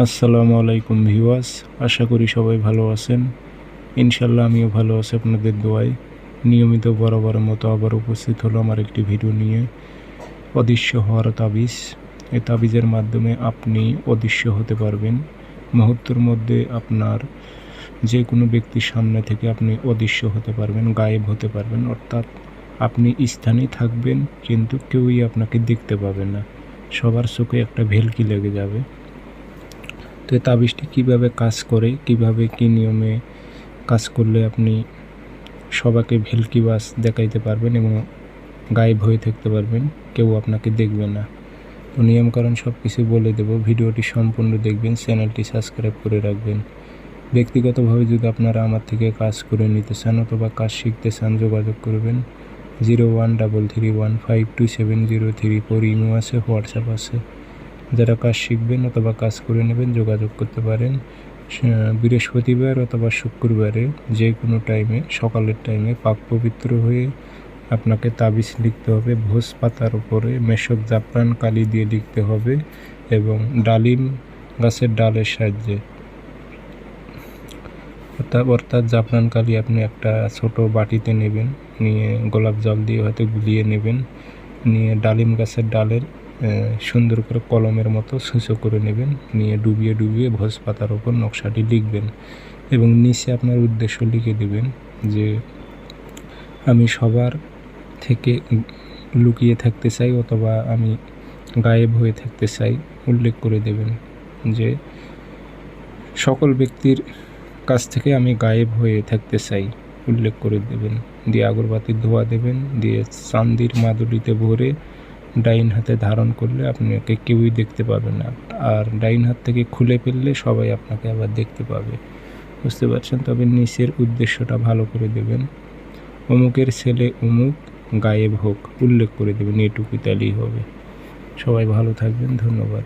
আসসালামু আলাইকুম ভিউয়ার্স, আশা করি সবাই ভালো আছেন। ইনশাল্লাহ আমিও ভালো আছি আপনাদের দোয়ায়। নিয়মিত বরাবরের মতো আবার উপস্থিত হলো আমার একটি ভিডিও নিয়ে, অদৃশ্য হওয়ার তাবিজ। এই তাবিজের মাধ্যমে আপনি অদৃশ্য হতে পারবেন। মুহূর্তের মধ্যে আপনার যে কোনো ব্যক্তির সামনে থেকে আপনি অদৃশ্য হতে পারবেন, গায়েব হতে পারবেন। অর্থাৎ আপনি স্থানেই থাকবেন কিন্তু কেউই আপনাকে দেখতে পাবে না, সবার চোখে একটা ভেলকি লেগে যাবে। তো এই তাবিজটি কীভাবে কাজ করে, কিভাবে কী নিয়মে কাজ করলে আপনি সবাইকে ভেলকিবাজ দেখাইতে পারবেন এবং গায়েব হয়ে থাকতে পারবেন, কেউ আপনাকে দেখবে না। তো নিয়মকানুন সব কিছু বলে দেব, ভিডিওটি সম্পূর্ণ দেখবেন, চ্যানেলটি সাবস্ক্রাইব করে রাখবেন। ব্যক্তিগতভাবে যদি আপনারা আমার থেকে কাজ করে নিতে চান অথবা কাজ শিখতে চান, যোগাযোগ করবেন 0133152703 ইমো আছে, হোয়াটসঅ্যাপ আছে। যারা কাজ শিখবেন অথবা কাজ করে নেবেন যোগাযোগ করতে পারেন। বৃহস্পতিবার অথবা শুক্রবারে যে কোনো টাইমে, সকালের টাইমে পাক পবিত্র হয়ে আপনাকে তাবিজ লিখতে হবে। ভোজ পাতার উপরে মেশক জাফরান কালি দিয়ে লিখতে হবে এবং ডালিম গাছের ডালের সাহায্যে, অর্থাৎ জাফরান কালি আপনি একটা ছোট বাটিতে নেবেন, নিয়ে গোলাপ জল দিয়ে হয়তো গুলিয়ে নেবেন, নিয়ে ডালিম গাছের ডালের সুন্দর করে কলমের মতো ছুঁচো করে নেবেন, নিয়ে ডুবিয়ে ডুবিয়ে ভোজ পাতার ওপর নকশাটি লিখবেন এবং নিচে আপনার উদ্দেশ্য লিখে দেবেন যে আমি সবার থেকে লুকিয়ে থাকতে চাই অথবা আমি গায়েব হয়ে থাকতে চাই। উল্লেখ করে দেবেন যে সকল ব্যক্তির কাছ থেকে আমি গায়েব হয়ে থাকতে চাই, উল্লেখ করে দেবেন। দিয়ে আগরবাতির ধোঁয়া দেবেন, দিয়ে চান্দির মাদুলিতে ভরে ডাইন হাতে ধারণ করলে আপনাকে কেউই দেখতে পাবে না, আর ডাইন হাত থেকে খুলে ফেললে সবাই আপনাকে আবার দেখতে পাবে। বুঝতে পারছেন? তবে নিচের উদ্দেশ্যটা ভালো করে দেবেন, অমুকের ছেলে অমুক গায়েব হোক, উল্লেখ করে দেবেন। এটুকুই তাহলেই হবে। সবাই ভালো থাকবেন, ধন্যবাদ।